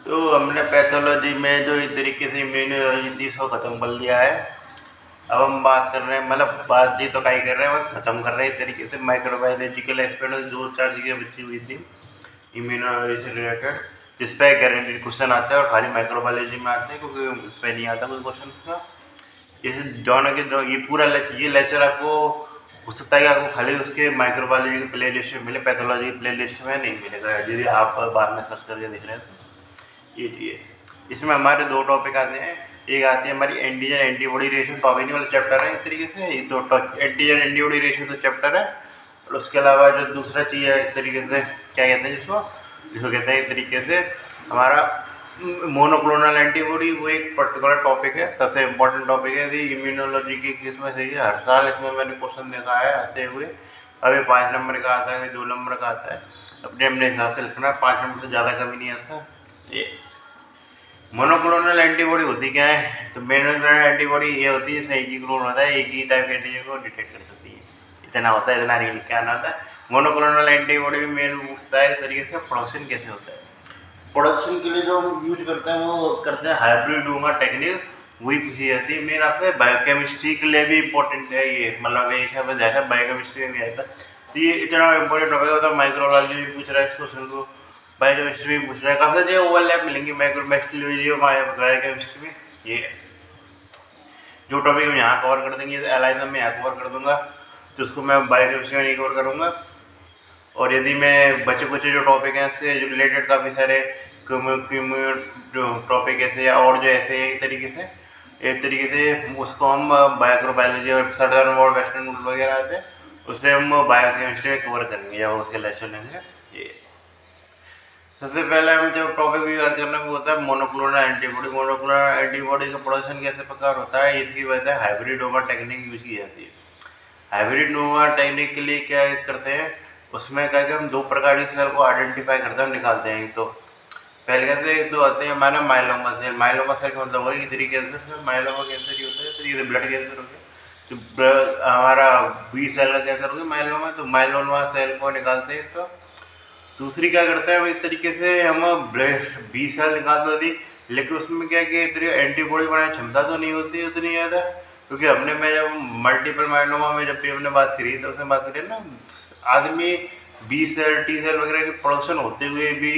तो हमने पैथोलॉजी में जो इस तरीके से इम्यूनोलॉजी थी इसको ख़त्म कर लिया है। अब हम बात कर रहे हैं, मतलब बातचीत तो क्या ही कर रहे हैं, बस ख़त्म कर रहे हैं इस तरीके से। माइक्रोबायोलॉजिकल एस्पेक्ट में दो चार चीज़ें बची हुई थी इम्यूनोलॉजी से रिलेटेड, जिस पर गारंटेड क्वेश्चन आता है और खाली माइक्रोबायोलॉजी में आते हैं, क्योंकि इस पर नहीं आता कोई क्वेश्चन का। जैसे जॉन के जो ये पूरा ये लेक्चर आपको हो सकता है कि आपको खाली उसके माइक्रोबायोलॉजी की प्ले लिस्ट में मिले, पैथोलॉजी की प्ले लिस्ट में नहीं मिलेगा, यदि आप बाद में सर्च करके देख रहे हैं तो। ये चीज़ इसमें हमारे दो टॉपिक आते हैं। एक आती है हमारी एंटीजन एंटीबॉडी रेशियो, टॉपिक वाला चैप्टर है इस तरीके से। ये तो एंटीजन एंटीबॉडी रेशियो तो चैप्टर है, और उसके अलावा जो दूसरा चीज़ है इस तरीके से, क्या कहते हैं जिसको जिसको कहते हैं इस तरीके से हमारा मोनोक्लोनल एंटीबॉडी, वो एक पर्टिकुलर टॉपिक है, सबसे इम्पोर्टेंट टॉपिक है इम्यूनोलॉजी की। किसमें से हर साल इसमें मैंने क्वेश्चन देखा है आते हुए। अभी 5 नंबर का आता है, 2 नंबर का आता है, अपने अपने हिसाब से लिखना। 5 नंबर से ज़्यादा कभी नहीं आता। ये मोनोक्लोनल एंटीबॉडी होती क्या है? तो मोनोक्लोनल एंटीबॉडी ये होती है इसमें एक ही क्लोन होता है, एक ही टाइप के एंटीजन को डिटेक्ट कर सकती है। इतना होता है, इतना नहीं लिख के आना होता है। मोनोक्लोनल एंटीबॉडी में मेन पूछता है इस तरीके से प्रोडक्शन कैसे होता है। प्रोडक्शन के लिए जो हम यूज करते हैं वो करते हैं हाइब्रिड डूमा टेक्निक, वही पूछी जाती है। मेन आपसे बायोकेमिस्ट्री के लिए भी इंपॉर्टेंट है ये, मतलब एक हिसाब से देखा बायोकेमिस्ट्री में भी आता है। तो ये इतना इंपॉर्टेंट टॉपिक होता है। माइक्रोबायोलॉजी भी पूछ रहा है इस क्वेश्चन को, बायोकेमिस्ट्री भी पूछ रहा है। काफ़ी सारे ओवरलैप मिलेंगे माइक्रोबायोलॉजी और बायोकेमिस्ट्री में। ये जो टॉपिक हम यहाँ कवर कर देंगे, एलाइजम में यहाँ कवर कर दूंगा, तो उसको मैं बायोकेमिस्ट्री में नहीं कवर करूँगा। और यदि मैं बचे कुछ जो टॉपिक हैं इससे रिलेटेड काफ़ी सारे टॉपिक ऐसे या और जो ऐसे एक तरीके से उसको हम माइक्रोबायोलॉजी और सदर्न वर्ल्ड वेस्टर्न वर्ल्ड वगैरह आते हैं, उसमें हम बायोकेमिस्ट्री में कवर करेंगे या उसके लेक्चर लेंगे। ये सबसे पहले हम जब टॉपिक भी बात करना वो होता है मोनोक्लोनल एंटीबॉडी। मोनोक्लोनल एंटीबॉडी का प्रोडक्शन कैसे प्रकार होता है, इसकी वजह से हाइब्रिड नोवा टेक्निक यूज की जाती है। हाइब्रिड नोवा टेक्निक के लिए क्या करते हैं, उसमें क्या कि हम दो प्रकार की सेल को आइडेंटिफाई करते हैं, निकालते हैं। तो पहले कहते हैं तो आते हैं हमारा माइलोमा सेल। माइलोमा सेल का मतलब वही तरीके कैंसर, माइलोमा कैंसर ही होता है तरीके से, ब्लड कैंसर हो गया। तो हमारा बी सेल का कैंसर हो गया माइलोमा, तो माइलोमा सेल को निकालते हैं। तो दूसरी क्या करते हैं, इस तरीके से हम ब्लड बी सेल निकालते थी, लेकिन उसमें क्या कि इतनी एंटीबॉडी बनाने क्षमता तो नहीं होती उतनी ज़्यादा, क्योंकि हमने मैं जब मल्टीपल माइलोमा में जब भी हमने बात करी तो उसमें बात करी ना, आदमी बी सेल टी सेल वगैरह की प्रोडक्शन होते हुए भी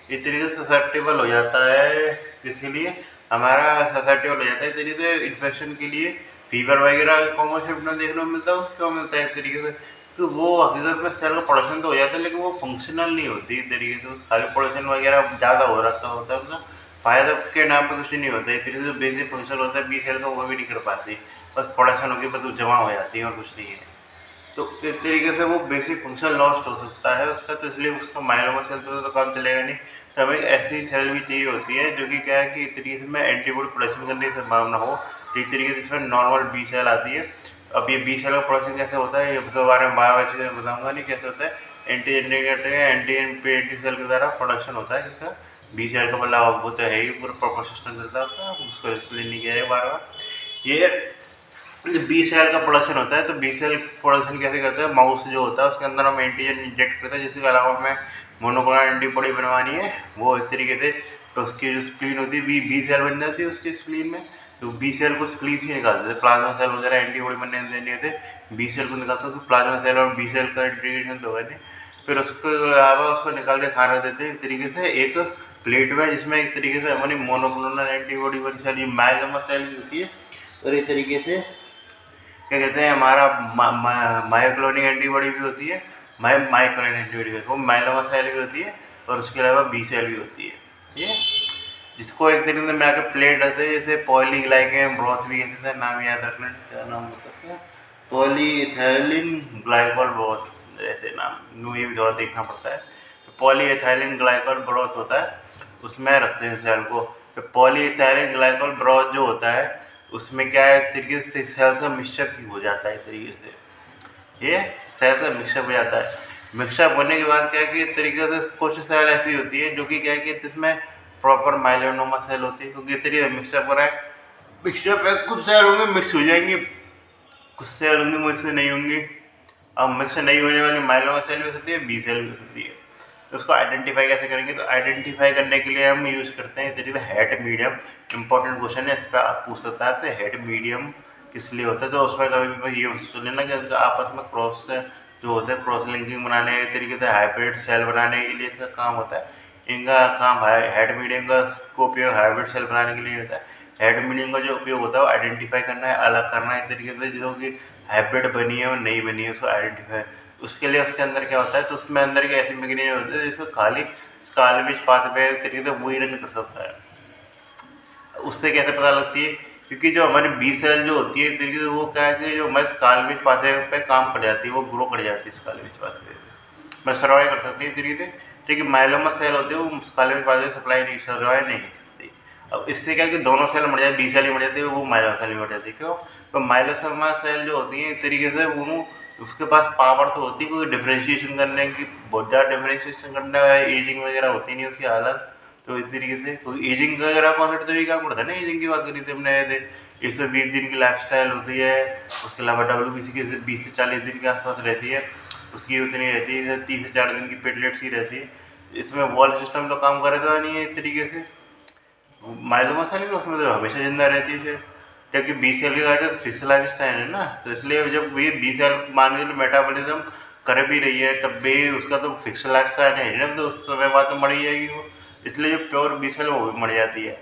इस तरीके से ससेप्टेबल हो जाता है। किसके लिए? हमारा ससेप्टेबल हो जाता है इस तरीके से इन्फेक्शन के लिए। फीवर वगैरह कॉमन सिम्टम देखने को मिलता है, उसको मिलता है इस तरीके से। तो वो हकीकत में सेल का प्रोडक्शन तो हो जाता है, लेकिन वो फंक्शनल नहीं होती इस तरीके से। खाली प्रोडक्शन वगैरह ज़्यादा हो रखा होता है, उसका फायदा के नाम पे कुछ नहीं होता। इस तरीके से बेसिक फंक्शन होता है बी सेल का, वो भी नहीं कर पाती, बस प्रोडक्शन होगी, बस जमा हो जाती है और कुछ नहीं है। तो इस तरीके से वो बेसिक फंक्शन लॉस्ट हो सकता है उसका, तो इसलिए उसका माइलोमा सेल तो काम चलेगा नहीं। तो हमें ऐसी सेल भी चाहिए होती है जो कि क्या है कि इस तरीके से मैं एंटीबॉडी प्रोडक्शन करने की संभावना हो। एक तरीके से इसमें नॉर्मल बी सेल आती है। अब ये बी सेल का प्रोडक्शन कैसे होता है, ये उसके बारे में बायोलॉजी में बताऊंगा नहीं कैसे होता है। एंटी सेल के द्वारा प्रोडक्शन होता है जिसका बी सेल का, मतलब वो तो है ही, पूरा प्रॉपर सिस्टम चलता है उसका, उसको एक्सप्लेन नहीं किया है बार बार। ये बी सेल का प्रोडक्शन होता है। तो बी सेल प्रोडक्शन कैसे करते हैं, माउस जो होता है उसके अंदर हम एंटीजन इंजेक्ट करते हैं, जिसके अलावा हमें मोनोक्लोनल एंटीबॉडी बनवानी है, वो इस तरीके से। तो उसकी जो स्प्लीन होती है बी सेल बन जाती है उसकी स्प्लीन में। तो बी सेल को स्प्लीन से निकाल देते, प्लाज्मा सेल वगैरह एंटीबॉडी बनने देने होते, बी सेल को निकालते हैं। तो प्लाज्मा सेल और बी सेल का इंटीग्रेशन तो होगा नहीं, फिर उसके अलावा उसको निकाल के खाना देते हैं इस तरीके से एक प्लेट में, जिसमें एक तरीके से हमारी मोनोक्लोनल एंटीबॉडी बनी सारी माइलोमा सेल भी होती है। और इस तरीके से क्या कहते हैं, हमारा मायोक्लोनिक एंटीबॉडी भी होती है, माइक्रोनिक एंटीबॉडी वो माइलोमा सेल भी होती है, और उसके अलावा बी सेल भी होती है। ये जिसको एक तरीके से मिला के प्लेट रहते हैं, जैसे पॉलीग्लाइकेन ब्रोथ भी कहते हैं, नाम याद रखना, क्या नाम होता है, पॉलीइथाइलिन ग्लाइकोल ब्रोथ, ऐसे नाम ये भी थोड़ा देखना पड़ता है। तो पॉलीइथाइलिन ग्लाइकोल ब्रोथ होता है, उसमें रखते हैं सेल को। तो पॉलीइथाइलिन ग्लाइकोल ब्रोथ जो होता है उसमें क्या है, एक तरीके से सेल का मिक्सचर हो जाता है इस तरीके से। ये सेल का मिक्सचर हो जाता है। मिक्सचर होने के बाद क्या है कि इस तरीके से कुछ सेल ऐसी होती है जो कि क्या है कि जिसमें प्रॉपर माइलोनोमा सेल होती है, क्योंकि इस तरीके से मिक्सचर हो रहा है। मिक्सचर पे कुछ सेल होंगे मिक्स हो जाएंगे, कुछ सेल होंगे मिक्स नहीं होंगे। अब मिक्स नहीं होने वाली माइलोमा सेल भी हो सकती है, बी सेल भी हो सकती है। उसको आइडेंटिफाई कैसे करेंगे? तो आइडेंटिफाई करने के लिए हम यूज़ करते हैं तरीके से हेड मीडियम। इंपॉर्टेंट क्वेश्चन है, इस पर आप पूछ सकता है तो हेड मीडियम किस लिए होता है। तो उसमें कभी भी ये सुन लेना कि आपस में क्रॉस जो होता है, क्रॉस लिंकिंग बनाने के तरीके से हाइब्रिड सेल बनाने के लिए इसका काम होता है। इनका काम हेड मीडियम का उपयोग हाइब्रिड सेल बनाने के लिए होता है। हेड मीडियम का जो उपयोग होता है वो आइडेंटिफाई करना है, अलग करना है तरीके से जो कि हाइब्रिड बनी है और नहीं बनी है, उसको आइडेंटिफाई। उसके लिए उसके अंदर क्या होता है, तो उसमें अंदर के ऐसे मैकेनिज्म होते हैं जिसको खाली स्काल्विच पाथवे तरीके से वही रन कर सकता है। उससे कैसे पता लगती है? क्योंकि जो हमारी बी सेल जो होती है तरीके से वो क्या है कि जो हमारे स्काल्विच पाथवे पे काम कर जाती है, वो ग्रो कर जाती है स्काल्विच पाथवे पे, मैं सर्वाइव कर सकती है तरीके से। ठीक है, माइलोमा सेल होती है वो स्काल्विच पाथवे सप्लाई नहीं, सर्वाइव नहीं करती। अब इससे क्या है कि दोनों सेल मर जाती है, बी सेल ही मर जाती है, वो माइलोमा सेल भी मर जाती है। क्यों? तो माइलोमा सेल जो होती है तरीके से वो उसके पास पावर तो होती है कोई डिफ्रेंशिएशन करने की, बहुत ज़्यादा डिफ्रेंशिएशन करने एजिंग वगैरह होती नहीं उसकी हालत। तो इस तरीके से तो एजिंग वगैरह कॉन्सेप्ट तो भी काम करता है ना। एजिंग की बात करी थी हमने, 120 दिन की लाइफ स्टाइल होती है। उसके अलावा WBC की 20 से 40 दिन के आसपास रहती है, उसकी उतनी रहती है। 3 से 4 दिन की पेटलेट्स की रहती है। इसमें वॉल सिस्टम तो काम करता नहीं है इस तरीके से। माइलोमा सेल भी उसमें तो हमेशा जिंदा रहती है, क्योंकि बी सेल का फिक्स लाइफ स्टाइल है ना। तो इसलिए जब भी बी सेल मान के मेटाबॉलिज्म कर भी रही है तब भी उसका तो फिक्स लाइफ स्टाइल है ना, तो उस समय बाद तो मर ही जाएगी वो। इसलिए जो प्योर बी सेल वो भी मर जाती है।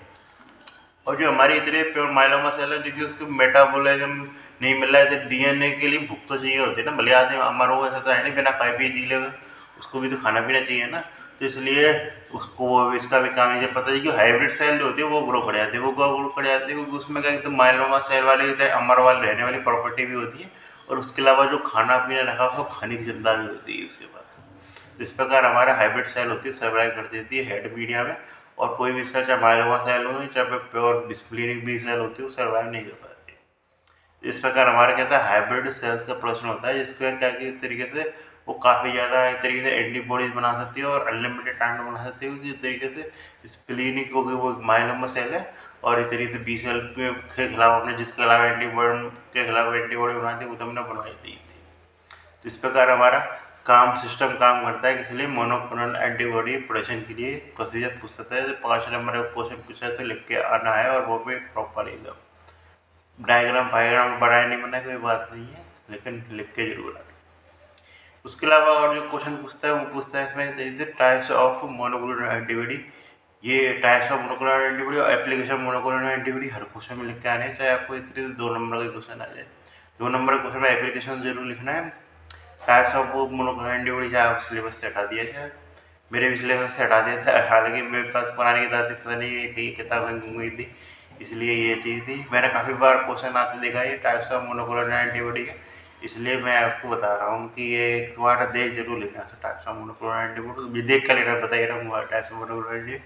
और जो हमारी इतनी प्योर माइलोमा सेल है क्योंकि उसको मेटाबॉलिज्म नहीं मिल रहा है, तो डीएनए के लिए भूख तो चाहिए होती है ना। भले आदमी हमारा वो ऐसा तो है नहीं बिना खाए पिए जी लेगा, उसको भी तो खाना पीना चाहिए ना। तो इसलिए उसको इसका भी काम नहीं पता है कि हाइब्रिड सेल जो होती है वो ग्रो कर जाती है, वो ग्रो कर जाती है क्योंकि उसमें क्या कहते हैं माइलोमा सेल वाली अमर वाली रहने वाली प्रॉपर्टी भी होती है। और उसके अलावा जो खाना पीना रखा उसको खाने की क्षमता भी होती है उसके पास। इस प्रकार हमारा हाइब्रिड सेल होती है, सर्वाइव कर देती है हेड मीडिया में। और कोई भी सेल चाहे माइलोमा सेल हो चाहे प्योर डिस्प्लिनिक बी सेल होती है वो सर्वाइव नहीं कर पाती। इस प्रकार हमारा कहता है हाइब्रिड सेल्स का प्रश्न होता है, जिसके क्या कि तरीके से वो काफ़ी ज़्यादा एक तरीके से एंटीबॉडीज बना सकती है और अनलिमिटेड टाइम में बना सकती है। क्योंकि इस तरीके से स्प्लीनिक हो गई वो माइलोमा सेल है, और इस तरीके से बी सेल के खिलाफ हमने जिसके खिलाफ एंटीबॉडी के खिलाफ एंटीबॉडी बनाई थी वो तो हमने बनवाई दी थी। तो इस प्रकार हमारा काम सिस्टम काम करता है, इसलिए मोनोक्लोनल एंटीबॉडी प्रोडक्शन के लिए प्रोसीजर पूछ सकता है। 5 नंबर का क्वेश्चन पूछा है तो लिख के आना है, और वो भी प्रॉपर एकदम डायग्राम फायग्राम बनाए नहीं बनाए कोई बात नहीं है, लेकिन लिख के जरूर आना। उसके अलावा और जो क्वेश्चन पूछता है वो पूछता है इसमें टाइप्स ऑफ मोनोक्लोनल एंटीबॉडी। ये टाइप्स ऑफ मोनोक्लोनल एंटीबॉडी और एप्लीकेशन मोनोक्लोनल एंटीबॉडी हर क्वेश्चन में लिख के आने, चाहे आपको इस तरीके से 2 नंबर का क्वेश्चन आ जाए। 2 नंबर के क्वेश्चन में एप्लीकेशन जरूर लिखना है। टाइप्स ऑफ मोनोक्लोनल एंटीबॉडी चाहे सिलेबस से हटा दिया जाए, मेरे भी सिलेबस से हटा दिया था। हालांकि मेरे पास पुरानी किताब थी, पता नहीं कहीं किताब घूम गई थी, इसलिए ये चीज़ थी। मैंने काफ़ी बार क्वेश्चन आते देखा ये टाइप्स ऑफ मोनोक्लोनल एंटीबॉडी का, इसलिए मैं आपको बता रहा हूँ कि ये एक बार देख जरूर लेना टाइप्स ऑफ मोनोक्लोनल एंटीबॉडी, देख कर लेना, बता ही रहा हूँ types of monoclonal antibody.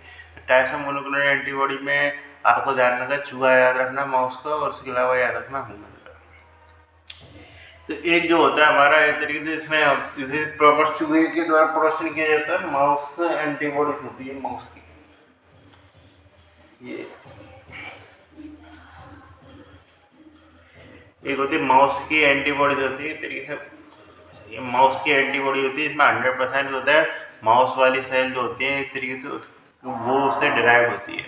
Types of monoclonal antibody में आपको ध्यान रखना चूहा याद रखना माउस का, और उसके अलावा याद रखना ह्यूमन का। तो एक जो होता है हमारा एक तरीके से इसमें इसे प्रॉपर चूहे के द्वारा प्रोडक्शन किया जाता है, माउस एंटीबॉडी होती है माउस की। ये एक होती है माउस की एंटीबॉडी होती है तरीके से, ये माउस की एंटीबॉडी होती है, इसमें 100% होता है माउस वाली सेल जो होती है इस तरीके से वो उससे डिराइव होती है।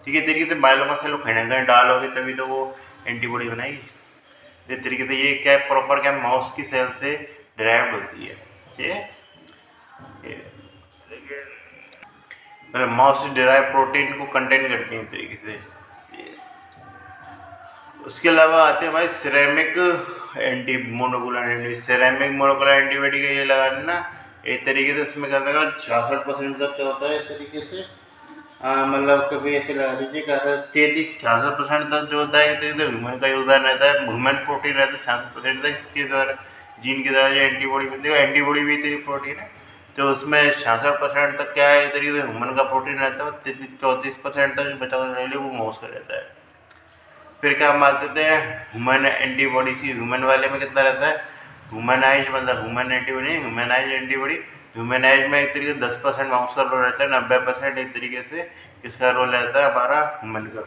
ठीक है, तरीके से माइलोमा सेल को कहीं ना कहीं डालोगे तभी तो वो एंटीबॉडी बनाएगी। इस तरीके से ये क्या प्रॉपर क्या माउस की सेल से डिराइव होती है। ये माउस से डिराइव प्रोटीन को कंटेन करती है इस तरीके से। उसके अलावा आते हैं भाई ceramic anti monoclonal ceramic monoclonal antibody का ये लगाना ना एक तरीके से, इसमें क्या होता है 66% तक क्या होता है इस तरीके से, मतलब कभी ऐसे लगा दीजिए क्या 33-66% तक जो होता है ह्यूमन का योगदान रहता है, ह्यूमन प्रोटीन रहता है 66% तक, इसके द्वारा जीन के द्वारा जो एंटीबॉडी मिलती है, एंटीबॉडी भी इतनी प्रोटीन है। तो उसमें 66% तक क्या है तरीके से ह्यूमन का प्रोटीन रहता है, 34% तक बचा हुआ रह वो माउस का रहता है। फिर क्या हम बात करते हैं ह्यूमन एंटीबॉडी की, ह्यूमन वाले में कितना रहता है, ह्यूमनाइज मतलब human antibody, humanise antibody. Humanise में एक तरीके से 10% माउस का रोल रहता है, 90% एक तरीके से इसका रोल रहता है हमारा ह्यूमन का।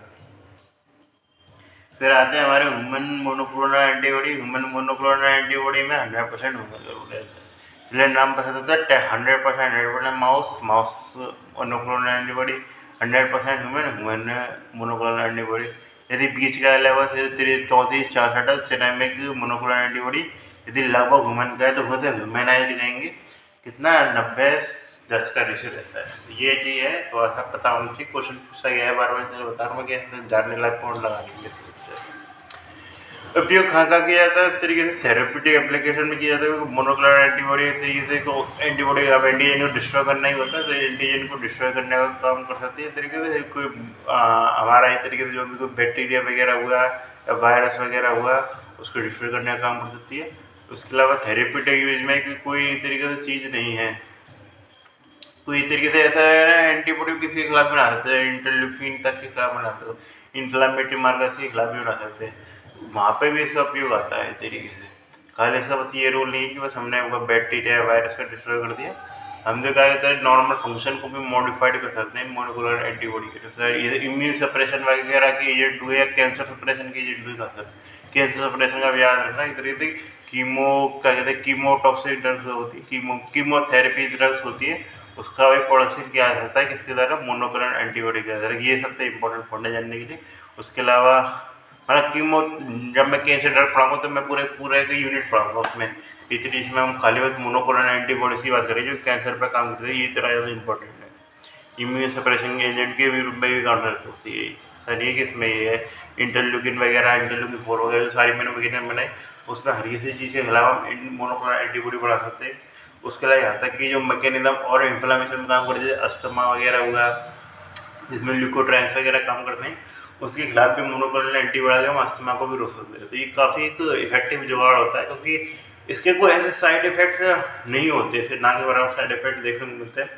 फिर आते हैं हमारे human monoclonal antibody. Human monoclonal antibody में 100% ह्यूमन का रोल रहता है। इसलिए नाम पता होता है 100% mouse monoclonal antibody, 100% human monoclonal antibody. यदि बीच का लेवल 34-64 सिरेमिक मोनोक्लोनल एंटीबॉडी, यदि लगभग ह्यूमन का है तो उसे ह्यूमनाइज्ड कहेंगे। कितना 90-10 का रेशियो रहता है। ये चीज़ है, थोड़ा सा पता होना चाहिए। क्वेश्चन पूछा गया है बार-बार, इसलिए बता रहा हूँ मैं कि जानने लायक पॉइंट लगा लेंगे। उपयोग कहाँ कहाँ किया जाता है? इस तरीके से थेरेप्यूटिक एप्लीकेशन में किया जाता है। मोनोक्लोनल एंटीबॉडी एक तरीके से को एंटीबॉडी, अब एंटीजन को डिस्ट्रॉय करना ही होता है, तो एंटीजन को डिस्ट्रॉय करने का काम कर सकती है। इस तरीके से कोई हमारा इस तरीके से जो भी कोई बैक्टीरिया वगैरह हुआ या वायरस वगैरह हुआ, उसको डिस्ट्रॉय करने का काम कर सकती है। उसके अलावा थेरेप्यूटिक यूज में कोई तरीके से चीज़ नहीं है, कोई तरीके से ऐसा है ना, एंटीबॉडी किसी के खिलाफ बना सकते हैं, इंटरल्यूकिन तक के खिलाफ बना सकते हो, इन्फ्लामेटरी मार्कर्स के खिलाफ भी बना सकते हैं। वहाँ पे भी इसका उपयोग आता है इस तरीके से। खाली इसका बस ये रूल नहीं है कि बस हमने वो बैक्टीरिया वायरस को डिस्ट्रॉय कर दिया। हम जो क्या कहते हैं नॉर्मल फंक्शन को भी मॉडिफाइड कर सकते हैं मोनोक्लोनल एंटीबॉडी के थ्रू। ये इम्यून सप्रेशन वगैरह के एजेंट हुए या कैंसर सप्रेशन के एजेंट भी कर सकते हैं। कैंसर सप्रेशन का भी याद रखना, इस तरीके से कीमो क्या कहते हैं कीमोटॉक्सिक ड्रग्स होती है, कीमोथेरेपी ड्रग्स होती है, उसका भी प्रोडक्शन किया जा सकता है किसके द्वारा? मोनोक्लोनल एंटीबॉडी के द्वारा। ये सबसे इंपॉर्टेंट पॉइंट है जानने के लिए। उसके अलावा मतलब कीमो, जब मैं कैंसर ड्रग पढ़ाऊँगा तो मैं पूरे का यूनिट पढ़ाऊँगा उसमें। इतनी इसमें हम खाली बस मोनोक्लोनल एंटीबॉडी की बात करें जो कैंसर पर काम करते हैं, ये तरह ज़्यादा इंपॉर्टेंट है। इम्यून सप्रेशन के एजेंट के रूप में भी काउंटर होती है। सर ये किसमें ये है इंटरल्यूकिन वगैरह, इंटरल्यूकिन 4 वगैरह, सारी मैंने वगैरह बनाई, उसमें हर किसी चीज़ के खिलाफ हम मोनोक्लोनल एंटीबॉडी बढ़ा सकते हैं। उसके अलावा यहाँ तक कि जो मैकेनिज्म और इन्फ्लामेशन में काम करते हैं, अस्थमा वगैरह हुआ जिसमें ल्यूकोट्राइन्स वगैरह काम करते हैं, उसके खिलाफ भी मोनोक्लोनल एंटीबॉडी हम अस्थमा को भी रोक सकते हैं। तो ये काफ़ी एक इफेक्टिव जुगाड़ होता है, क्योंकि इसके कोई ऐसे साइड इफेक्ट नहीं होते, फिर ना के बराबर साइड इफेक्ट देखने को मिलते हैं।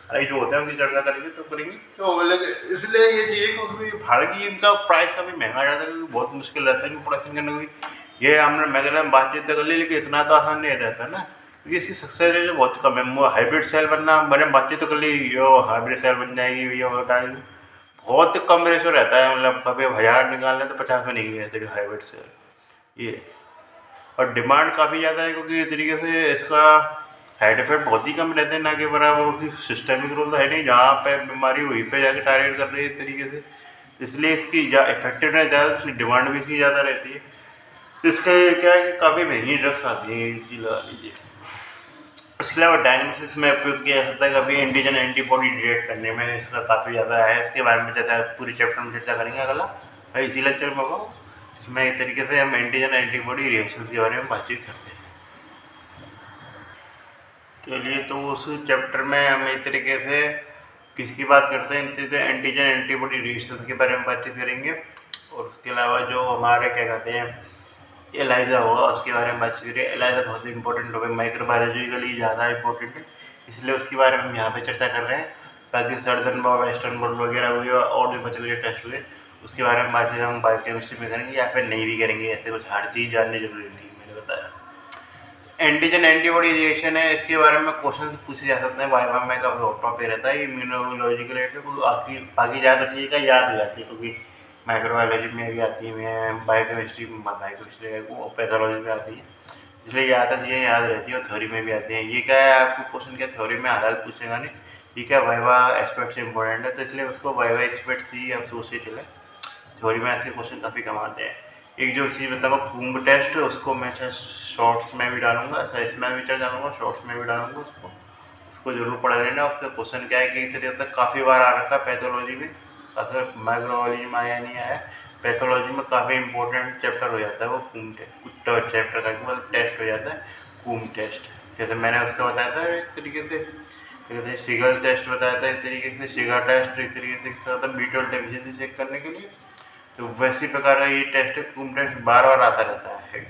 अरे जो होता है उनकी चर्चा करेंगे तो करेंगे, तो मतलब इसलिए ये चीज़ें क्योंकि भारत की इनका प्राइस काफ़ी महंगा जाता है, क्योंकि बहुत मुश्किल रहता है इनको प्रोडक्शन करने की। ये हमने मैकेनिज्म बातचीत कर ली, लेकिन इतना तो आसान नहीं रहता ना, क्योंकि इसकी सक्सेस रेट बहुत कम है। हाइब्रिड सेल बनना मैंने बातचीत तो कर ली, यो हाइब्रिड सेल बन जाएगी, यो होता है, बहुत कम रेशो रहता है। मतलब कभी 1000 निकालने तो 50 में नहीं गए हाइब्रिड सेल ये। और डिमांड काफ़ी ज़्यादा है, क्योंकि इस तरीके से इसका साइड इफेक्ट बहुत ही कम रहते हैं, ना कि बराबर उसकी सिस्टमिक रोल तो है नहीं, जहाँ पे बीमारी वहीं पे जाके टारगेट कर रही है इस तरीके से। इसलिए इसकी इफेक्टिवनेस ज़्यादा, इसकी डिमांड भी इसकी ज़्यादा रहती है। इसका क्या है कि काफ़ी महंगी ड्रग्स आती हैं, इसकी लगा लीजिए। इसके अलावा डायग्नोसिस में उपयोग किया जा सकता है, कभी एंटीजन एंटीबॉडी डिटेक्ट करने में इसका काफ़ी ज़्यादा है। इसके बारे में ज़्यादा पूरी चैप्टर में चर्चा करेंगे अगला इसी लेक्चर में होगा। इसमें एक तरीके से हम एंटीजन एंटीबॉडी रिएक्शन के बारे में बातचीत करते हैं। चलिए, तो उस चैप्टर में हम एक तरीके से किसकी बात करते हैं, एंटीजन एंटीबॉडी रिएक्शन के बारे में बातचीत करेंगे। और उसके अलावा जो हमारे क्या कहते हैं एलाइजा होगा, उसके बारे में बातचीत करें। एलाइजा बहुत ही इंपॉर्टेंट टॉपिक, माइक्रोबायोलॉजी के लिए ज़्यादा इंपॉर्टेंट है, इसलिए उसके बारे में हम यहाँ पे चर्चा कर रहे हैं। बाकी सर्जन बॉल, वेस्टर्न बॉल वगैरह हुए और जो बचे हुए टेस्ट हुए, उसके बारे में बातचीत हम बायोकेमिस्ट्री में करेंगे या फिर नहीं भी करेंगे। ऐसे कुछ हर चीज़ जाननी जरूरी नहीं, मैंने बताया। एंटीजन एंटीबॉडी रिएक्शन है, इसके बारे में क्वेश्चन पूछे जा सकते हैं वाइवा में, काफ़ी हॉट टॉपिक रहता है। इम्यूनोलॉजी के रिलेटेड बाकी ज़्यादा चीज़ें का याद हो जाती है, क्योंकि माइक्रोबायोलॉजी में भी आती है, बायोकेमिस्ट्री वो पैथोलॉजी में आती है, इसलिए ज़्यादा चीज़ें याद रहती है और थ्योरी में भी आती हैं। ये क्या है, आपको क्वेश्चन क्या थ्योरी में हाल पूछेगा नहीं, ये क्या वाइवा एस्पेक्ट से इंपॉर्टेंट है, तो इसलिए उसको वाइवा एस्पेक्ट से ही आप सोचते चले। थ्योरी में ऐसे क्वेश्चन काफ़ी कम आते हैं। एक जो चीज़ बताऊँगा कूम्ब टेस्ट, उसको मैं शॉर्ट्स में भी डालूंगा, इसमें भी चल जाऊँगा, शॉर्ट्स में भी डालूंगा, उसको जरूर पढ़ा लेना। उसका क्वेश्चन क्या है कि इस तरीके तक काफ़ी बार आ रखा है पैथोलॉजी में, अगर माइक्रोबायोलॉजी में आया नहीं आया, पैथोलॉजी में काफ़ी इंपॉर्टेंट चैप्टर हो जाता है वो कूम्ब टेस्ट, कुछ चैप्टर का केवल टेस्ट हो जाता है कूम्ब टेस्ट। जैसे मैंने उसका बताया था एक तरीके से, जैसे शिगर टेस्ट बताया था, इस तरीके से शिगर टेस्ट एक तरीके से B12 डेफिशिएंसी चेक करने के लिए, तो वैसी प्रकार का ये टेस्ट कूम्ब टेस्ट बार बार आता रहता है।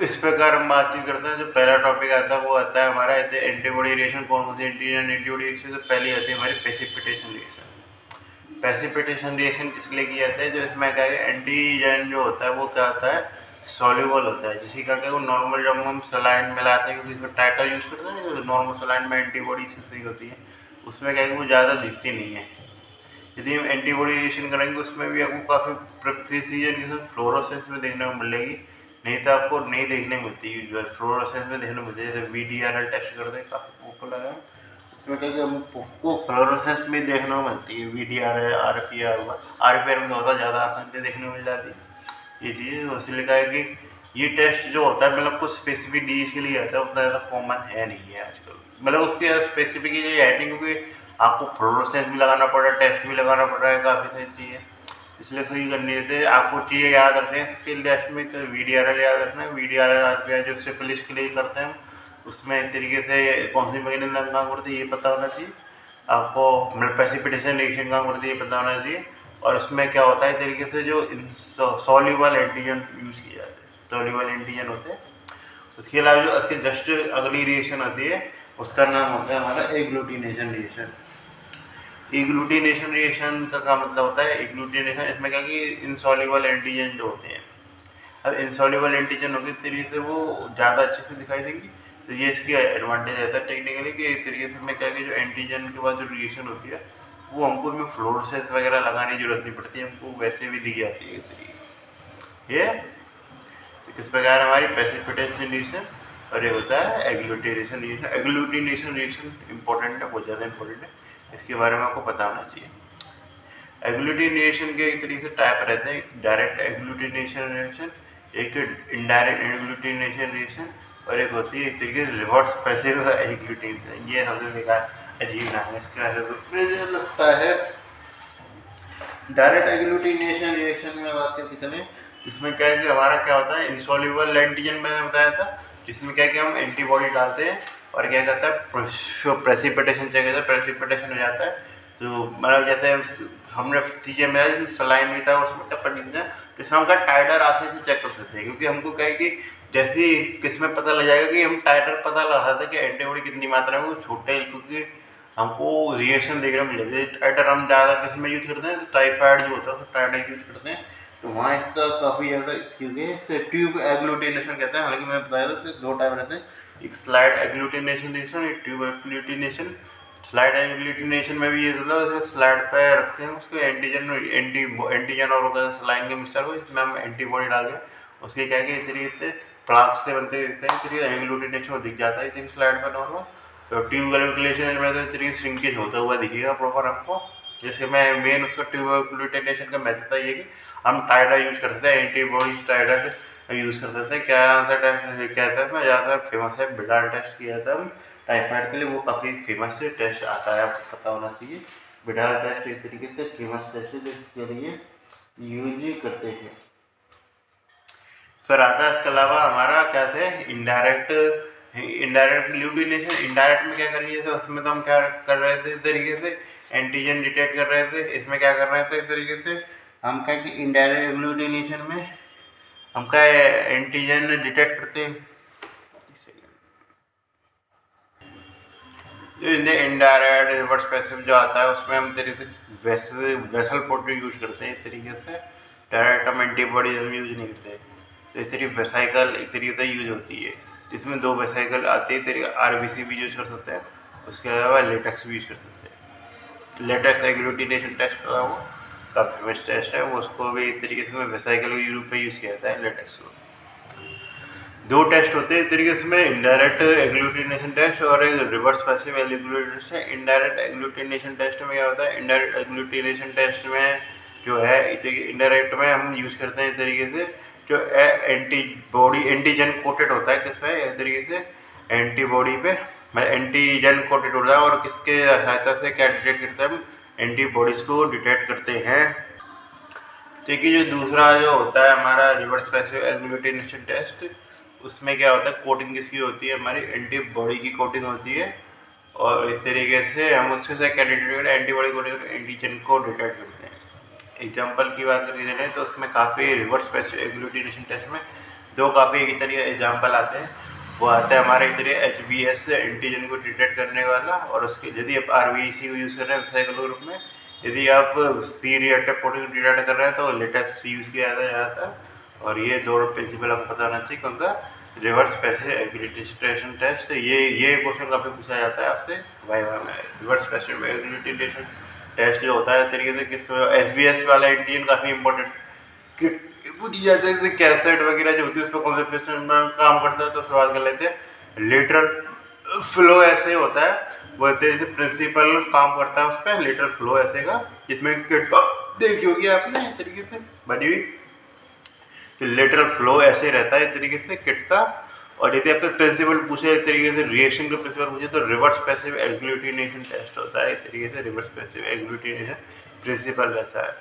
इस प्रकार हम बातचीत करते हैं। जो पहला टॉपिक आता है वो आता है हमारा ऐसे एंटीबॉडी रिएक्शन, कौन सी एंटीजन एंटीबॉडी रिएक्शन। तो पहली आती है हमारी प्रेसिपिटेशन रिएक्शन। प्रेसिपिटेशन रिएक्शन किस लिए किया जाता है, जो इसमें क्या है एंटीजन जो होता है वो क्या होता है सॉल्युबल होता है, जिसकी करके वो नॉर्मल जब हम सलाइन मिलाते हैं, क्योंकि इसमें टाइटर यूज़ करते हैं ना, नॉर्मल सलाइन में एंटीबॉडी सही होती है, उसमें क्या है वो ज़्यादा दिखती नहीं है। यदि हम एंटीबॉडी रिएक्शन करेंगे उसमें भी आपको काफ़ी प्रेसिजन फ्लोरोसेंस में देखने को मिलेगी, नहीं तो आपको नहीं देखने मिलती यूजुअल फ्लोरोसेंस में देखने मिलती है। जैसे VDRL टेस्ट करते हैं काफ़ी पॉपुलर है, उसमें क्या कि हमको फ्लोरोसेंस में देखने को मिलती है। VDRL RPR हुआ, RPR में होता ज़्यादा आसानी से देखने को मिल जाती है ये चीज़। उसलिए कहा है कि ये टेस्ट जो होता है मतलब कुछ स्पेसिफिक डिजीज के लिए आता है, उतना ज़्यादा कॉमन है नहीं है आजकल, मतलब उसके स्पेसिफिक ये है नहीं, क्योंकि आपको फ्लोरोसेंस भी लगाना पड़ रहा है, टेस्ट भी लगाना पड़ रहा है, काफ़ी सारी चीज़ें, इसलिए सही करनी रहती। आपको चीज़ें याद रखनी है इसके टेस्ट में, तो VDRL याद रखना है। VDRL RPR जो सिफिलिस के लिए करते हैं, उसमें एक तरीके से कौन सी मैकेनिज्म काम करती है ये पता होना चाहिए आपको, मतलब प्रेसिपिटेशन रिएक्शन काम करती है ये पता होना चाहिए। और उसमें क्या होता है तरीके से जो सॉल्युबल एंटीजन यूज़ किए जाते हैं, सॉल्युबल एंटीजन होते हैं। उसके अलावा जो उसके जस्ट अगली रिएक्शन होती है उसका नाम होता है हमारा एग्लूटिनेशन रिएक्शन। एग्लूटिनेशन रिएक्शन का मतलब होता है एग्लूटिनेशन, इसमें क्या कि इनसॉल्युबल एंटीजन जो होते हैं, अब इनसॉल्युबल एंटीजन होगी तरीके से वो ज़्यादा अच्छे से दिखाई देंगी, तो ये इसकी एडवांटेज रहता है टेक्निकली कि इस तरीके से में क्या कि जो एंटीजन के बाद जो रिएक्शन होती है वो हमको उसमें फ्लोरोसेंस वगैरह लगाने की जरूरत नहीं पड़ती, हमको वैसे भी दी जाती है इस तरीके ये। तो किस प्रकार हमारी प्रेसिपिटेशन रिएक्शन और ये होता है agglutination reaction. Agglutination reaction important है, बहुत ज़्यादा इंपॉर्टेंट है, इसके बारे में आपको पता होना चाहिए। एग्लूटिनेशन के एक तरीके से टाइप रहते हैं, डायरेक्ट एग्लूटिनेशन रिएक्शन, एक इनडायरेक्ट एग्लूटिनेशन रिएक्शन, और एक होती है एक तरीके से रिवर्स पैसिव एग्लूटिनेशन। ये सबसे बेकार अजीब नाम है इसका, मुझे लगता है। डायरेक्ट एग्लूटिनेशन रिएक्शन में बात करते चले, इसमें क्या है कि हमारा क्या होता है इंसॉल्युबल एंटीजन मैंने बताया था, जिसमें क्या है कि हम एंटीबॉडी डालते हैं और क्या कहता है प्रेसिपिटेशन चाहिए था, प्रेसिपिटेशन हो जाता है। तो मतलब जैसे हमने चीज़ें में सलाइन भी था उसमें क्या पड़ी है, तो इसमें हम क्या टाइडर आसानी से चेक कर सकते हैं, क्योंकि हमको क्या है कि जैसे किसमें पता लग जाएगा कि हम टाइडर पता लगा सकते हैं कि एंटीबॉडी कितनी मात्रा में वो छोटे, क्योंकि हमको रिएक्शन देखने में मिलेगी। टाइडर हम ज़्यादा किस में यूज़ करते हैं, तो टाइफाइड जो होता है तो टाइडर यूज़ करते हैं, तो वहाँ इसका काफ़ी ज़्यादा, क्योंकि ट्यूब एग्लूटिनेशन कहते हैं, हालांकि मैंने बताया था कि दो टाइप रहते हैं, एक स्लाइड एग्लूटिनेशन रिएक्शन, एक ट्यूब एग्लूटिनेशन। स्लाइड एग्लूटिनेशन में भी ये मतलब स्लाइड पे रखते हैं उसको एंटीजन और सलाइन के मिक्सचर को, इसमें हम एंटीबॉडी डाल के उसके क्या है कि इस तरीके से प्लाक से बनते दिखते हैं, इस तरीके एग्लूटिनेशन दिख जाता है इस तरीके स्लाइड पर नॉर्मल। तो ट्यूब एग्लूटिनेशन में तो इस तरीके श्रिंकेज होता हुआ दिखेगा प्रॉपर हमको, जैसे मैं मेन उसका ट्यूब एग्लूटिनेशन का मेथड था ये कि हम टाइडर यूज करते थे, एंटीबॉडी टाइडर यूज़ करते थे। क्या आंसर टेस्ट क्या था, मैं ज़्यादातर फेमस है बिडाल टेस्ट किया था टाइफाइड के लिए, वो काफ़ी फेमस से टेस्ट आता है, आपको पता होना चाहिए। बिडाल टेस्ट इस तरीके से फेमस टेस्ट है जिसके लिए यूज करते हैं। फिर आता है इसके अलावा हमारा क्या थे इनडायरेक्ट एग्लूटिनेशन। इनडायरेक्ट में क्या करिए थे, उसमें तो हम क्या कर रहे थे इस तरीके से एंटीजन डिटेक्ट कर रहे थे, इसमें क्या कर रहे थे इस तरीके से हम क्या कि इनडायरेक्ट एग्लूटिनेशन में हम क्या एंटीजन डिटेक्ट करते हैं, जो इनडायरेक्ट रिवर्स पैसिव जो आता है उसमें हम तरीके से वेसल प्रोटीन यूज करते हैं, इस तरीके से डायरेक्ट हम एंटीबॉडीज हम यूज नहीं करते। तो इस तरीके वेसाइकल एक तरीके से यूज होती है, जिसमें दो वेसाइकल आती है, तरीके RBC भी यूज कर सकते हैं, उसके अलावा लेटेक्स भी यूज कर सकते हैं। लेटेक्स एग्लूटिनेशन टेस्ट हुआ वो काफ़ी फेमस टेस्ट है, वो उसको भी इस तरीके से वेसाइकल के रूप में यूज़ किया जाता है लेटेक्स को। दो टेस्ट होते हैं इस तरीके से, में इनडायरेक्ट एग्लूटिनेशन टेस्ट और एक reverse passive agglutination. Indirect agglutination test में क्या होता है, इनडायरेक्ट एग्लूटिनेशन टेस्ट में जो है इनडायरेक्ट में हम यूज़ करते हैं इस तरीके से जो एंटीबॉडी एंटीजन कोटेड होता है, किस पे इस तरीके से एंटीबॉडी पे एंटीजन कोटेड होता है, और किसके सहायता से क्या डिटेक्ट करते हैं, हम एंटीबॉडीज़ को डिटेक्ट करते हैं। देखिए जो दूसरा जो होता है हमारा रिवर्स पैसिव एग्लूटिनेशन टेस्ट, उसमें क्या होता है कोटिंग किसकी होती है, हमारी एंटीबॉडी की कोटिंग होती है, और इस तरीके से हम उसके साथ क्या डिटेक्ट एंटीबॉडी कोटिंग एंटीजन को डिटेक्ट करते हैं। एग्जाम्पल की बात करके चलें तो उसमें काफ़ी रिवर्स पैसिव एग्लूटिनेशन टेस्ट में दो काफ़ी एक तरीके एग्जाम्पल आते हैं। वो आता है हमारे एक तरीके HBS एंटीजन को डिटेक्ट करने वाला, और उसके यदि आप RBC को यूज़ कर रहे हैं वेसाइकल ग्रुप में, यदि आप C रिएक्टिव प्रोटीन डिटेक्ट कर रहे हैं तो लेटेक्स यूज़ किया जाता है। और ये दो प्रिंसिपल आपको पता होना चाहिए कौन सा रिवर्स पैसिव एग्लूटिनेशन टेस्ट। ये क्वेश्चन काफ़ी पूछा जाता है आपसे वाइवा में। रिवर्स पैसिव एग्लूटिनेशन टेस्ट जो होता है तरीके से किस SBS वाला एंटीजन काफ़ी इंपॉर्टेंट पूछी जाती है जैसे कैसेट वगैरह जो होती है उस पर कॉन्सेंट्रेशन में काम करता है, तो उसके बाद कर लेते हैं लेटरल फ्लो ऐसे होता है, वो जैसे प्रिंसिपल काम करता है उस पर लेटरल फ्लो ऐसे का, जिसमें किट देखी होगी आपने इस तरीके से बनी हुई, तो लेटरल फ्लो ऐसे रहता है इस तरीके से किट का। और यदि आपसे प्रिंसिपल पूछे इस तरीके से रिएक्शन का प्रिंसिपल पूछे तो रिवर्स पैसिव एग्लूटिनेशन टेस्ट होता है इस तरीके से, रिवर्स पैसिव एग्लूटिनेशन प्रिंसिपल रहता है।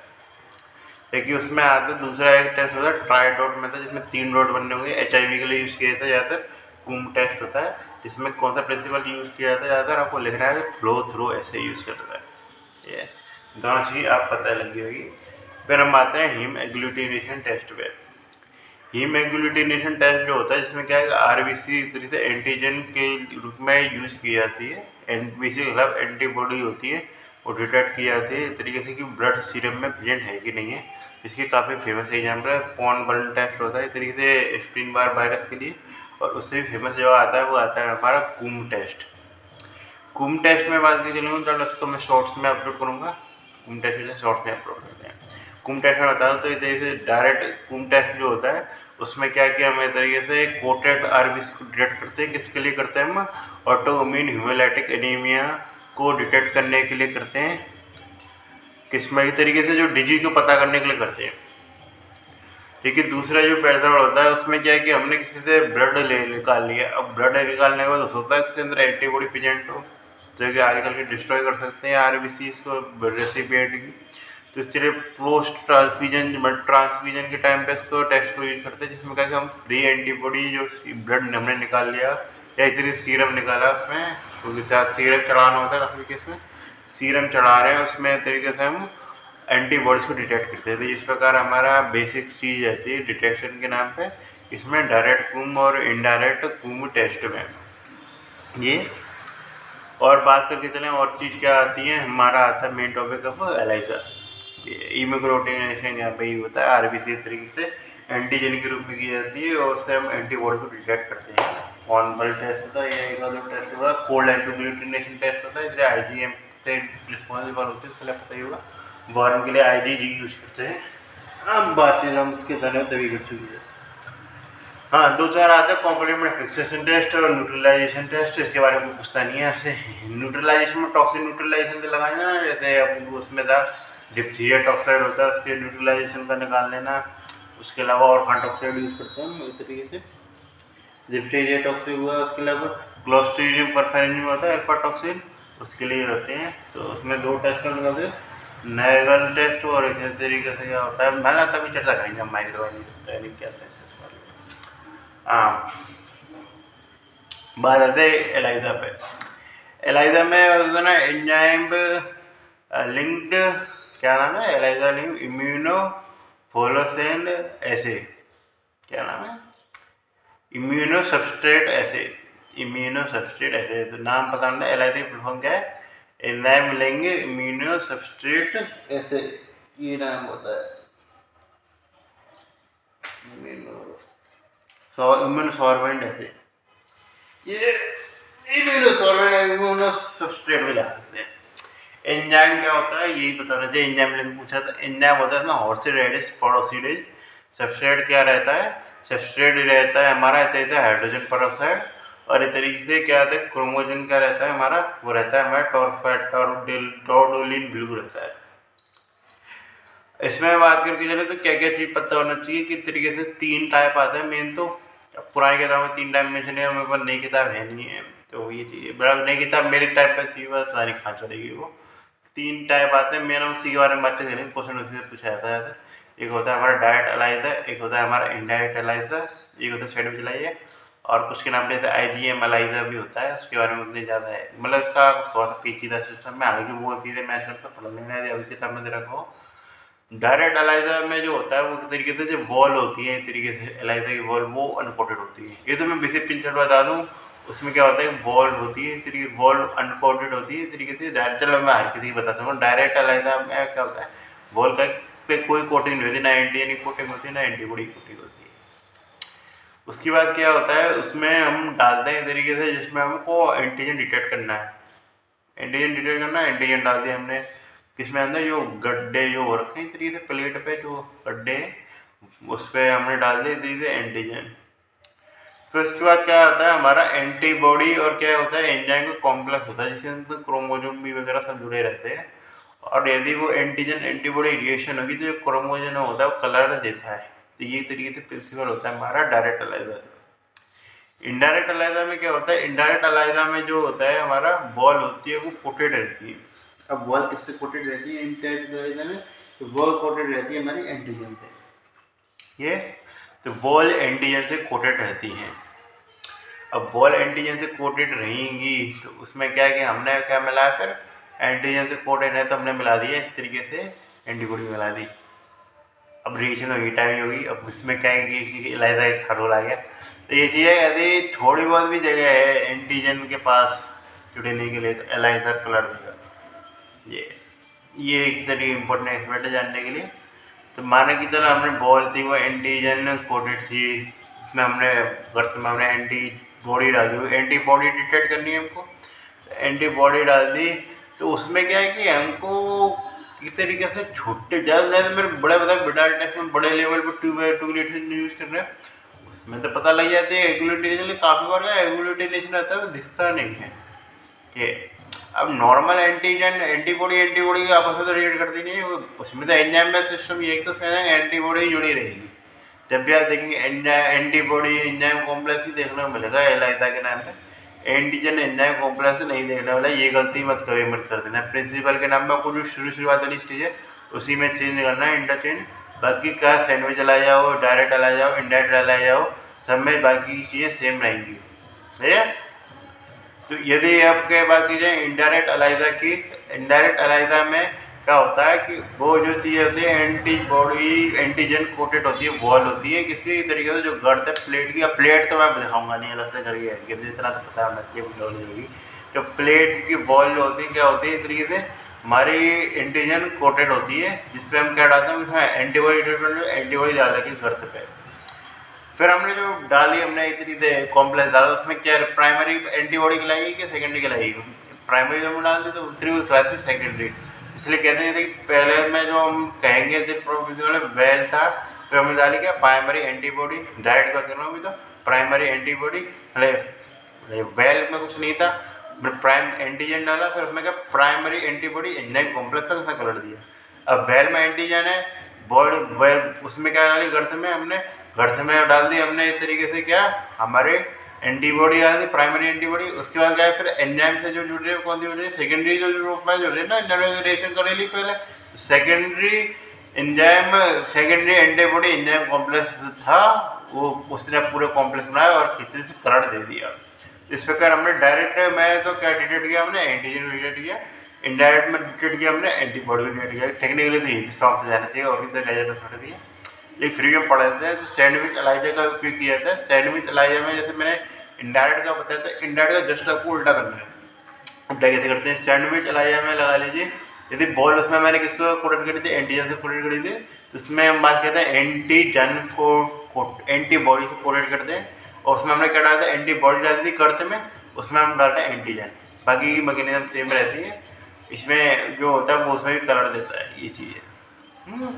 देखिए उसमें आता है दूसरा एक टेस्ट होता है ट्राई डॉट मेथड, जिसमें 3 डॉट बनने होंगे, एचआईवी के लिए यूज़ किया जाता है ज़्यादातर। कूम टेस्ट होता है जिसमें कौन सा प्रिंसिपल यूज़ किया जाता है ज़्यादातर, आपको लिखना है फ्लो थ्रू ऐसे यूज़ करता है, ये दोनों चीज़ आप पता लगी होगी। फिर हम आते हैं हीम एग्लूटिनेशन टेस्ट पे। हीम एग्लूटिनेशन टेस्ट जो होता है जिसमें क्या है आरबीसी एक तरीके से एंटीजन के रूप में यूज़ की जाती है, एनबीसी के खिलाफ एंटीबॉडी होती है, वो डिटेक्ट की जाती है इस तरीके से कि ब्लड सीरम में प्रेजेंट है कि नहीं है। इसके काफ़ी फेमस एग्जाम्पल है पॉन बर्न टेस्ट होता है इस तरीके से स्प्रिन बार वायरस के लिए, और उससे भी फेमस जो आता है वो आता है हमारा कूम टेस्ट। कूम टेस्ट में बात की चलूँगा, चलो उसको मैं शॉर्ट्स में अपलोड करूँगा, कूम टेस्ट शॉर्ट्स में अपलोड करते हैं। कूम टेस्ट में बताऊँ तो जैसे डायरेक्ट कूम टेस्ट जो होता है उसमें क्या किया हम इस तरीके से कोटेड आरबीसी को डिटेक्ट करते हैं, किसके लिए करते हैं हम ऑटोइम्यून हेमोलाइटिक एनीमिया को डिटेक्ट करने के लिए करते हैं, किसमें इस तरीके से जो डिजीज को पता करने के लिए करते हैं। ठीक है, दूसरा जो मेथड होता है उसमें क्या है कि हमने किसी से ब्लड निकाल लिया, अब ब्लड निकालने के बाद होता है उसके अंदर एंटीबॉडी प्रेजेंट हो जो कि आगे चल के डिस्ट्रॉय कर सकते हैं आरबीसी को रेसिपिएंट की, तो इसलिए पोस्ट ट्रांसफ्यूजन के टाइम पे इसको टेस्ट को यूज करते हैं, जिसमें क्या कि हम फ्री एंटीबॉडी जो ब्लड हमने निकाल लिया या इस तरीके सीरम निकाला उसमें, क्योंकि साथ सीरम चढ़ाना होता है काफ़ी केस में, सीरम चढ़ा रहे हैं उसमें तरीके से हम एंटीबॉडीज़ को डिटेक्ट करते हैं। तो इस प्रकार हमारा बेसिक चीज़ रहती है डिटेक्शन के नाम पे, इसमें डायरेक्ट कूम और इनडायरेक्ट कूम टेस्ट में ये। और बात करके चलें और चीज़ क्या आती है, हमारा आता है मेन टॉपिक ऑफ एलाइजा, इमिग्रोटिनेशन यहाँ पे ही होता है, आरबीसी इस तरीके से एंटीजन के रूप में की जाती है और उससे हम एंटीबॉडी को डिटेक्ट करते हैं। ऑनबल टेस्ट होता है, एक और टेस्ट होता है कोल्ड एग्लूटिनेशन टेस्ट होता है, इसलिए आईजीएम से रिस्पॉन्सिबल होते हैं, इसके लिए पता ही होगा, वार्म के लिए आईजीजी यूज करते हैं। अब बात हम उसके धन्यवाद तभी कर चुकी है। हाँ, दो चार आते हैं कॉम्प्लीमेंट फिक्सेशन टेस्ट और न्यूट्रलाइजेशन टेस्ट, इसके बारे में पूछता नहीं है आपसे। न्यूट्रलाइजेशन में टॉक्सिन न्यूट्रलाइजेशन से लगाए ना, जैसे अब उसमें था डिप्थीरिया टॉक्साइड होता है उसके न्यूट्रलाइजेशन का निकाल लेना, उसके अलावा और कौन टॉक्साइड यूज़ करते हैं इस तरीके से, डिप्थीरिया टॉक्सिन हुआ, उसके अलावा क्लोस्ट्रीडियम परफेरेंजियम होता है अल्फा टॉक्सिन, उसके लिए रहते हैं। तो उसमें दो टेस्ट करते हैं, नैगल टेस्ट और इस तरीके से क्या होता है, मैंने तभी चर्चा करेंगे हम माइक्रोबायोलॉजी क्या है। हाँ, बात आते हैं एलाइजा पे। एलाइजा में होता है ना एंजाइम लिंक्ड, क्या नाम है एलाइजा लिंक इम्यूनो फ्लोरोसेंट एसे, क्या नाम है इम्यूनो सबस्ट्रेट एसे, इम्यूनो सबस्ट्रेट एसे, तो नाम पता नहीं एलाइजा की फुल फॉर्म क्या है, एंजाइम लिंक इम्यूनो सबस्ट्रेट एसे, ये नाम होता है इम्यूनोसॉर्बेंट ऐसे, ये इम्यूनोसॉर्बेंट इम्यूनो सबस्ट्रेट में जा सकते हैं। एंजाइम क्या होता है यही बताना चाहिए, एंजाइम लिंक पूछा था। एंजाइम होता है इसमें ऑक्सीडाइज परऑक्सीडेज, सबस्ट्रेट क्या रहता है, सबस्ट्रेट रहता है हमारा रहता है हाइड्रोजन परऑक्साइड, और इस तरीके से क्या रहता है क्रोमोजन क्या रहता है हमारा, वो रहता है हमारा टॉर्डोलिन ब्लू रहता है। इसमें बात करके चले तो क्या क्या चीज़ पता होना चाहिए, किस तरीके से 3 टाइप आते हैं मेन, तो पुरानी किताब में 3 टाइप मेंशन है, मेरे पास नई किताब है नहीं है, तो ये चीज़ बड़ा नई किताब मेरी टाइप पर थी, बस पता नहीं कहाँ चलेगी वो। 3 टाइप आते हैं मेन, उसी के बारे में बातें करेंगे, क्वेश्चन उसी से पूछा जाता है। एक होता है हमारा डायरेक्ट एलाइजा, एक होता है हमारा इनडायरेक्ट एलाइजा, एक होता है साइड में चलाइए, और कुछ के नाम जैसे आईजीएम एलाइजा भी होता है, उसके बारे में उतनी ज़्यादा है, मतलब इसका थोड़ा सा पेचीदा सिस्टम में, हालांकि वो चीज़ें मैच करता पढ़ लेना अभी किताब में दे रखा हो। डायरेक्ट एलाइजा में जो होता है वो एक तरीके से जो वॉल होती है, एक तरीके से एलाइजा की वॉल वो अनकोटेड होती है। ये तो मैं बेसिक पिक्चर बता दूं, उसमें क्या होता है वॉल होती है, इस तरीके वॉल अनकोटेड होती है, इस तरीके से डायरेक्ट, चलो मैं हर किसी की बताता हूँ। डायरेक्ट एलाइजा में क्या होता है वॉल का पे कोई कोटिंग नहीं होती, ना एंटीजन की कोटिंग होती है ना एंटीबॉडी की कोटिंग होती है। उसके बाद क्या होता है उसमें हम डालते हैं इस तरीके से जिसमें हमको एंटीजन डिटेक्ट करना है, एंटीजन डिटेक्ट करना है, एंटीजन डाल दिया हमने, किसमें अंदर जो गड्ढे जो हो रखे हैं इस तरीके से प्लेट पे जो गड्ढे हैं उस पर हमने डाल दी एंटीजन। फिर उसके बाद क्या होता है हमारा एंटीबॉडी, और क्या होता है एंजाइम का कॉम्प्लेक्स होता है जिसके अंदर क्रोमोजोम भी वगैरह सब जुड़े रहते हैं। और यदि वो एंटीजन एंटीबॉडी रिएक्शन होगी तो जो क्रोमोजोम होता है वो कलर देता है। तो ये तरीके से प्रिंसिपल होता है हमारा डायरेक्ट एलाइजा। इनडायरेक्ट एलाइजा में क्या होता है, इनडायरेक्ट एलाइजा में जो होता है हमारा बॉल होती है वो कोटेड रहती है। अब बॉल किससे कोटेड रहती है इनडायरेक्ट एलाइजा में, तो बॉल कोटेड रहती है हमारी एंटीजन से। ये तो बॉल एंटीजन से कोटेड रहती हैं। अब बॉल एंटीजन से कोटेड रहेंगी तो उसमें क्या है कि हमने क्या मिलाया, फिर एंटीजन से कोटेड है तो हमने मिला दिया इस तरीके से एंटीबॉडी मिला दी। अब रिएक्शन होगी, टाइम होगी। अब इसमें क्या है कि एलाइजा का रोल आ गया। तो ये चीज़ है यदि थोड़ी बहुत भी जगह है एंटीजन के पास जुड़ने के लिए तो एलाइजा कलर देगा। ये एक तरीके इम्पोर्टेंट एस्पेक्ट है जानने के लिए। तो माना कि चलो हमने बॉल थी वो एंटीजन कोटेड थी, उसमें हमने गर्त में हमने एंटीबॉडी डाल दी, एंटीबॉडी डिटेक्ट करनी है हमको, एंटीबॉडी डाल दी। तो उसमें क्या है कि हमको किस तरीके से छोटे ज़्यादा मेरे बड़े बिडाल टेस्ट में बड़े लेवल पर ट्यूबुलेशन यूज़ कर रहे हैं, उसमें तो पता लग जाती है एग्लूटिनेशन। काफ़ी बार क्या एग्लूटिनेशन आता है वो दिखता नहीं है कि अब नॉर्मल एंटीजन एंटीबॉडी आपस में तो रिएक्ट करती नहीं है, उसमें तो एंजाइम बेस्ड सिस्टम ये तो एंटीबॉडी जुड़ी रहेगी। जब भी आप देखेंगे एंटीबॉडी एंजाइम कॉम्प्लेक्स ही देखने को मिलेगा एलाइजा के नाम पे, एंटीजन एंजाइम कॉम्प्लेक्स नहीं देखने वाला। ये गलती मत कभी मत कर देना। प्रिंसिपल के नाम में कुछ शुरुआत वाली स्टेज है उसी में चेंज करना है, इंटरचेंज। बाकी क्या सैंडविच ला जाओ, डायरेक्ट ला जाओ, इनडायरेक्ट ला जाओ, सब में बाकी की चीज़ें सेम रहेंगी, है। तो यदि आपके बात की जाए इनडायरेक्ट एलाइजा की, इनडायरेक्ट एलाइजा में क्या होता है कि वो जो चीज़ होती है एंटीबॉडी एंटीजन कोटेड होती है, वॉल होती है किसी तरीके से जो गर्द है प्लेट की। अब प्लेट तो मैं दिखाऊंगा नहीं, अलग से करके जितना तो पता होना चाहिए नॉलेज होगी। जो प्लेट की वॉल जो होती है क्या होती है इस तरीके से हमारी एंटीजन कोटेड होती है, जिसपे हम क्या डालते हैं उसमें एंटीबॉडी डाल देंगे गर्द पे। फिर हमने जो डाली हमने इतनी कॉम्प्लेक्स डाला उसमें क्या प्राइमरी एंटीबॉडी खिलाएगी कि सेकेंडरी खिलाएगी। प्राइमरी जो हम डाल दी तो दूसरी वो खिलाती सेकेंडरी, इसलिए कहते हैं कि पहले में जो हम कहेंगे वेल था, फिर हमने डाली क्या प्राइमरी एंटीबॉडी, डायरेक्ट बात करना भी तो प्राइमरी एंटीबॉडी वेल में कुछ नहीं था, प्राइम एंटीजन डाला, फिर उसमें क्या प्राइमरी एंटीबॉडी एंजाइम कॉम्प्लेक्स था उसमें कलर दिया। अब वेल में एंटीजन है, बॉडी वेल उसमें क्या डाली गर्थ में, हमने गर्थ में डाल दी हमने इस तरीके से क्या हमारे एंटीबॉडी डाल दी प्राइमरी एंटीबॉडी। उसके बाद क्या है फिर एंजाइम से जो जुड़ रही है कौन सी जुड़ रही है, सेकेंडरी जो रूप में जुड़ रही है ना, एंजाइम रिएक्शन कर रही पहले secondary enzyme, secondary antibody enzyme complex था वो उसने पूरे कॉम्प्लेक्स बनाया और कितने से करंट दे दिया। इस प्रकार हमने डायरेक्ट में तो क्या डिटेक्ट किया हमने एंटीजन डिटेक्ट किया, इनडायरेक्ट में डिटेक्ट किया हमने एंटीबॉडी डिटेक्ट किया। टेक्निकली तो यही सॉफ्ट जाना चाहिए और कितना गैजेट छोड़ दिया। ये फ्री में पढ़ लेते हैं। तो सैंडविच एलाइजा का उपयोग किया जाता है। सैंडविच एलाइजा में जैसे मैंने इनडायरेक्ट का बताया था, इनडायरेक्ट का जस्ट आपको उल्टा करना है। उल्टा कैसे करते हैं, सैंडविच एलाइजा में लगा लीजिए यदि बॉल उसमें मैंने किसको कोटेड करी थी, एंटीजन से कोटेड करी थी, तो उसमें हम बात करते हैं एंटीजन को एंटीबॉडी से कोटेड करते हैं और उसमें हमने क्या डाला था एंटीबॉडी डाली थी कर्थ में, उसमें हम डालते हैं एंटीजन। बाकी की मैकेनिज्म सेम रहती है, इसमें जो होता है वो उसमें भी कलर देता है ये चीज़ें।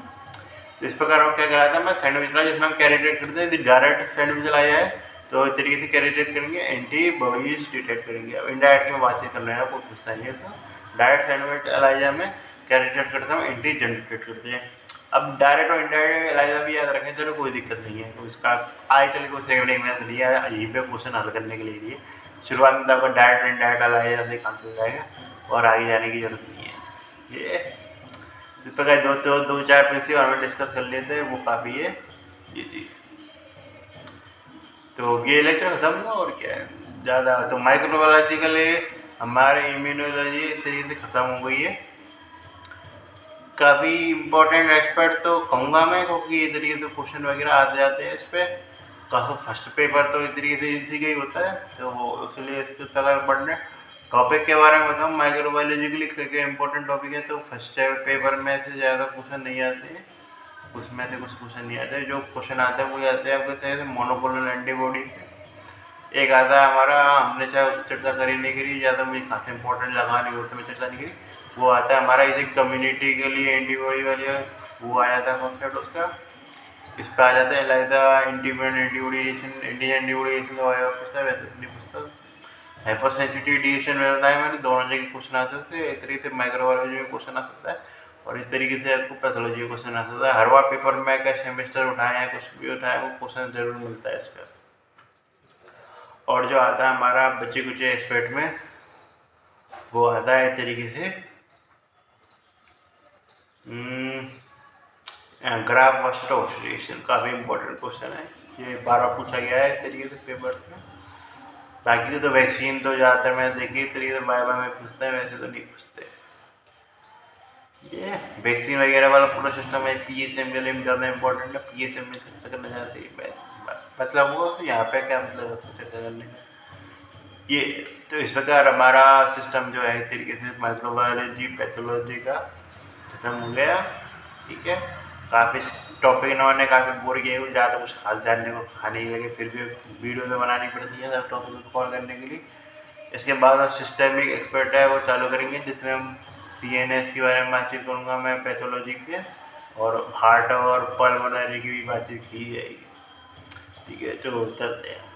तो इस प्रकार हम क्या कराया था मैं सैंडविच लाया जिसमें हम कैरिडेट करते हैं। यदि डायरेक्ट सैंडविच लाया है तो इस तरीके से कैरिडेट करेंगे, एंटीबॉडीज डिटेक्ट करेंगे। अब इनडायरेक्ट में बातचीत करना है कोई पूछता नहीं है, तो डायरेक्ट सैंडविच एलाइजा में कैरिडेट करते हैं, एंटीजन डिटेक्ट करते हैं। अब डायरेक्ट और इनडायरेक्ट एलाइजा भी याद रखें, चलो कोई दिक्कत नहीं है, तो इसका आगे चल कोई सेकंड में नहीं है, यहीं पे क्वेश्चन हल करने के लिए शुरुआत में तो आपको डायरेक्ट इनडायरेक्ट एलाइजा से काम चल जाएगा और आगे जाने की जरूरत नहीं है। ये इस प्रकार जो दो चार प्रिंसिपल हमें डिस्कस कर लेते हैं वो काफ़ी है ये चीज़। तो ये लेक्चर खत्म हुआ और क्या है ज़्यादा, तो माइक्रोबायोलॉजिकली हमारे इम्यूनोलॉजी इस तरीके से ख़त्म हो गई है। काफ़ी इम्पोर्टेंट एक्सपर्ट तो कहूँगा मैं, क्योंकि इस तरीके से क्वेश्चन वगैरह आ जाते हैं इस पर। काफ़ी फर्स्ट पेपर तो इस तरीके से इसी का ही होता है, तो वो इसलिए इसके प्रकार पढ़ने टॉपिक के बारे में बताऊँ माइक्रोबायोलॉजी के लिए क्या इंपॉर्टेंट टॉपिक है। तो फर्स्ट पेपर में से ज़्यादा क्वेश्चन नहीं आते हैं, उसमें से कुछ क्वेश्चन नहीं आते, जो क्वेश्चन आते हैं वो आते हैं आपके तरह से मोनोक्लोनल एंटीबॉडी। एक आता है हमारा, हमने चाहे उसकी चर्चा करी नहीं करी, ज़्यादा मुझे खास इंपॉर्टेंट लगा नहीं होता, मैं चर्चा नहीं करी। वो आता है हमारा इसे कम्युनिटी के लिए एंटीबॉडी वाली, वो आया था कॉन्सेप्ट उसका। इस पे आ जाते हैं like the independent duration Indian duration officer वैसे नहीं पूछता हाइपरसेंसिटिव डिसीजन में बताया मैंने दोनों जगह क्वेश्चन आ सकते हैं। एक तरीके से माइक्रोबायोलॉजी में क्वेश्चन आ सकता है और इस तरीके से आपको पैथोलॉजी में क्वेश्चन आ सकता है। हर बार पेपर में क्या सेमेस्टर उठाए या कुछ भी उठाए वो क्वेश्चन जरूर मिलता है इसका। और जो आता है हमारा बच्चे कुछ एक्सपर्ट में वो आता है इस तरीके से ग्राफ वर्सेस ऑसिलेशन, काफ़ी इंपॉर्टेंट क्वेश्चन है ये, 12 पूछा गया है इस तरीके से पेपर्स में। बाकी तो वैक्सीन तो ज़्यादातर मैं देखी इस तरीके से बाय बाय में पूछते हैं, वैसे तो नहीं पूछते। ये वैक्सीन वगैरह वाला पूरा सिस्टम है पीएसएम के लिए ज़्यादा इंपॉर्टेंट है, पीएसएम में चर्चा करना ज़्यादा सही मतलब वो तो यहाँ पे क्या मतलब चर्चा करने का ये। तो इस प्रकार हमारा सिस्टम जो है इस तरीके से माइक्रोबायोलॉजी पैथोलॉजी का खत्म हो गया। ठीक है, काफ़ी टॉपिक इन्होंने काफ़ी बोर किया है, ज़्यादा कुछ खास जानने को खाने लगे, फिर भी वीडियो तो बनानी पड़ती है सब टॉपिक को कवर करने के लिए। इसके बाद हम सिस्टमिक एक्सपर्ट है वो चालू करेंगे जिसमें हम सीएनएस के बारे में बातचीत करूँगा मैं, पैथोलॉजी के, और हार्ट और पल्मोनरी की भी बातचीत की जाएगी। ठीक है, चलो चलते हैं।